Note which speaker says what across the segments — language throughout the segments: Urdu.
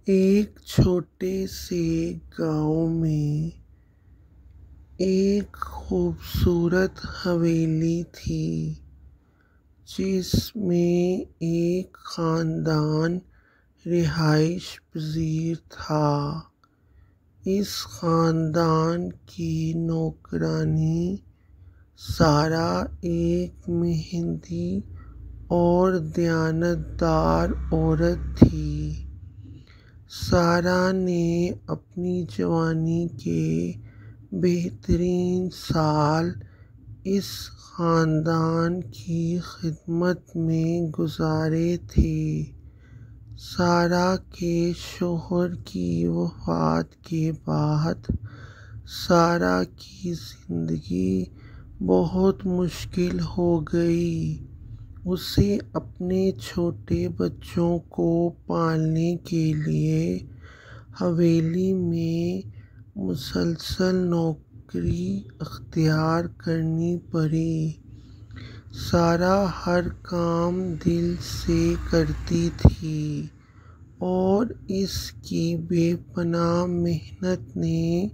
Speaker 1: ایک چھوٹے سے گاؤں میں ایک خوبصورت حویلی تھی جس میں ایک خاندان رہائش پذیر تھا۔ اس خاندان کی نوکرانی سارہ ایک محنتی اور دیانتدار عورت تھی۔ سارہ نے اپنی جوانی کے بہترین سال اس خاندان کی خدمت میں گزارے تھے۔ سارہ کے شوہر کی وفات کے بعد سارہ کی زندگی بہت مشکل ہو گئی۔ اسے اپنے چھوٹے بچوں کو پالنے کے لیے حویلی میں مسلسل نوکری اختیار کرنی پڑی۔ سارہ ہر کام دل سے کرتی تھی اور اس کی بے پناہ محنت نے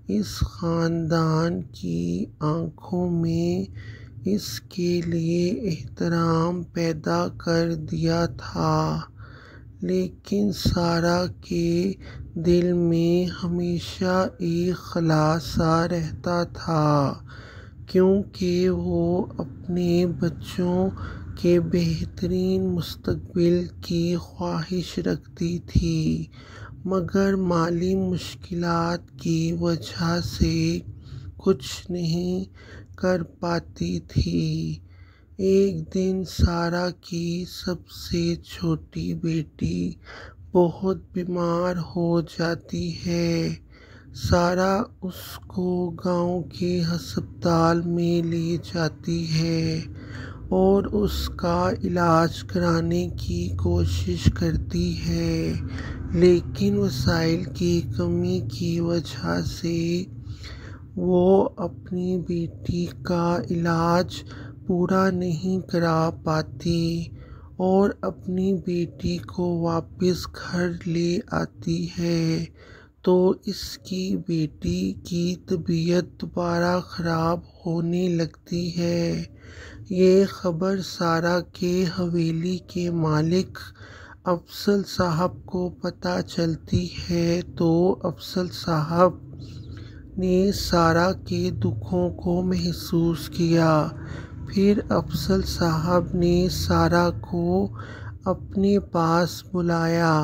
Speaker 1: اس خاندان کی آنکھوں میں اس کے لیے احترام پیدا کر دیا تھا۔ لیکن سارہ کے دل میں ہمیشہ ایک خلا سا رہتا تھا، کیونکہ وہ اپنے بچوں کے بہترین مستقبل کی خواہش رکھتی تھی، مگر مالی مشکلات کی وجہ سے کچھ نہیں کر پاتی تھی۔ ایک دن سارہ کی سب سے چھوٹی بیٹی بہت بیمار ہو جاتی ہے۔ سارہ اس کو گاؤں کے ہسپتال میں لے جاتی ہے اور اس کا علاج کرانے کی کوشش کرتی ہے، لیکن وسائل کی کمی کی وجہ سے وہ اپنی بیٹی کا علاج پورا نہیں کرا پاتی اور اپنی بیٹی کو واپس گھر لے آتی ہے تو اس کی بیٹی کی طبیعت دوبارہ خراب ہونے لگتی ہے۔ یہ خبر سارہ کے حویلی کے مالک افضل صاحب کو پتہ چلتی ہے تو افضل صاحب نے سارہ کے دکھوں کو محسوس کیا۔ پھر افضل صاحب نے سارہ کو اپنے پاس بلایا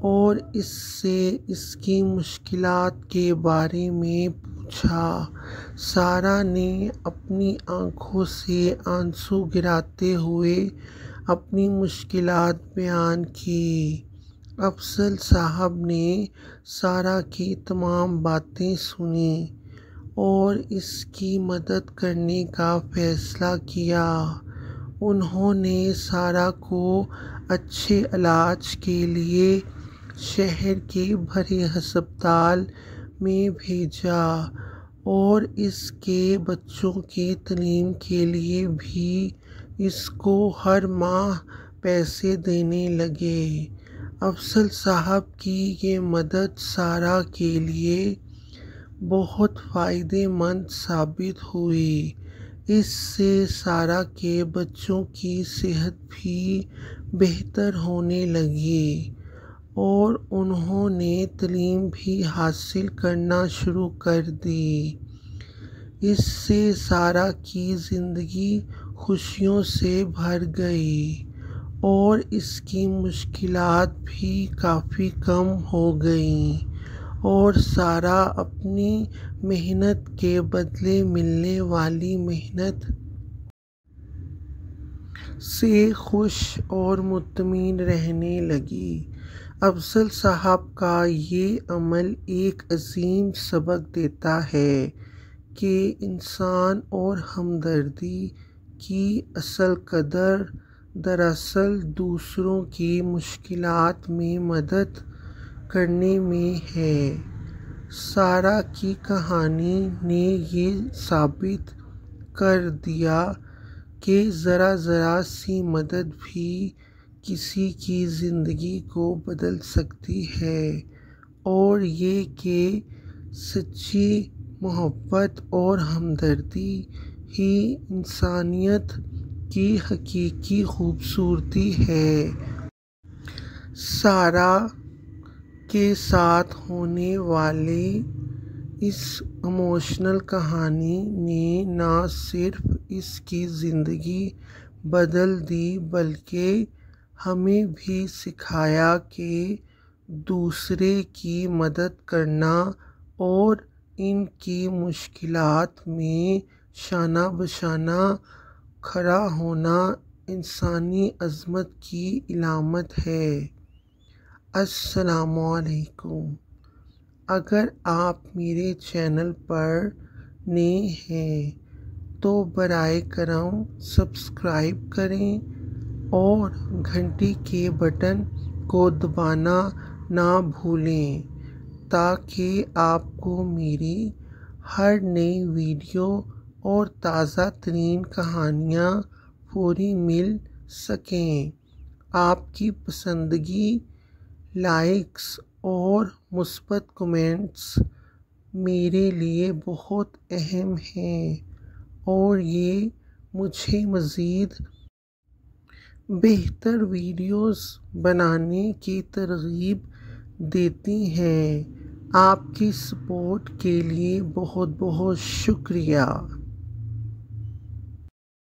Speaker 1: اور اس سے اس کی مشکلات کے بارے میں پوچھا۔ سارہ نے اپنی آنکھوں سے آنسو گراتے ہوئے اپنی مشکلات بیان کی۔ افضل صاحب نے سارہ کی تمام باتیں سنیں اور اس کی مدد کرنے کا فیصلہ کیا۔ انہوں نے سارہ کو اچھے علاج کے لیے شہر کے بڑے ہسپتال میں بھیجا اور اس کے بچوں کی تعلیم کے لیے بھی اس کو ہر ماہ پیسے دینے لگے۔ افضل صاحب کی یہ مدد سارہ کے لیے بہت فائدہ مند ثابت ہوئی۔ اس سے سارہ کے بچوں کی صحت بھی بہتر ہونے لگی اور انہوں نے تعلیم بھی حاصل کرنا شروع کر دی۔ اس سے سارہ کی زندگی خوشیوں سے بھر گئی اور اس کی مشکلات بھی کافی کم ہو گئیں اور سارہ اپنی محنت کے بدلے ملنے والی محنت سے خوش اور مطمئن رہنے لگی۔ افضل صاحب کا یہ عمل ایک عظیم سبق دیتا ہے کہ انسان اور ہمدردی کی اصل قدر دراصل دوسروں کی مشکلات میں مدد کرنے میں ہے۔ سارہ کی کہانی نے یہ ثابت کر دیا کہ ذرا ذرا سی مدد بھی کسی کی زندگی کو بدل سکتی ہے، اور یہ کہ سچی محبت اور ہمدردی ہی انسانیت کی حقیقی خوبصورتی ہے۔ سارہ کے ساتھ ہونے والی اس ایموشنل کہانی نے نہ صرف اس کی زندگی بدل دی بلکہ ہمیں بھی سکھایا کہ دوسرے کی مدد کرنا اور ان کی مشکلات میں شانہ بشانہ کھڑا ہونا انسانی عظمت کی علامت ہے۔ السلام علیکم۔ اگر آپ میرے چینل پر نئے ہیں تو برائے کرم سبسکرائب کریں اور گھنٹی کے بٹن کو دبانا نہ بھولیں تاکہ آپ کو میری ہر نئی ویڈیو اور تازہ ترین کہانیاں فوری مل سکیں۔ آپ کی پسندگی، لائکس اور مثبت کمنٹس میرے لیے بہت اہم ہیں اور یہ مجھے مزید بہتر ویڈیوز بنانے کی ترغیب دیتی ہیں۔ آپ کی سپورٹ کے لیے بہت بہت شکریہ۔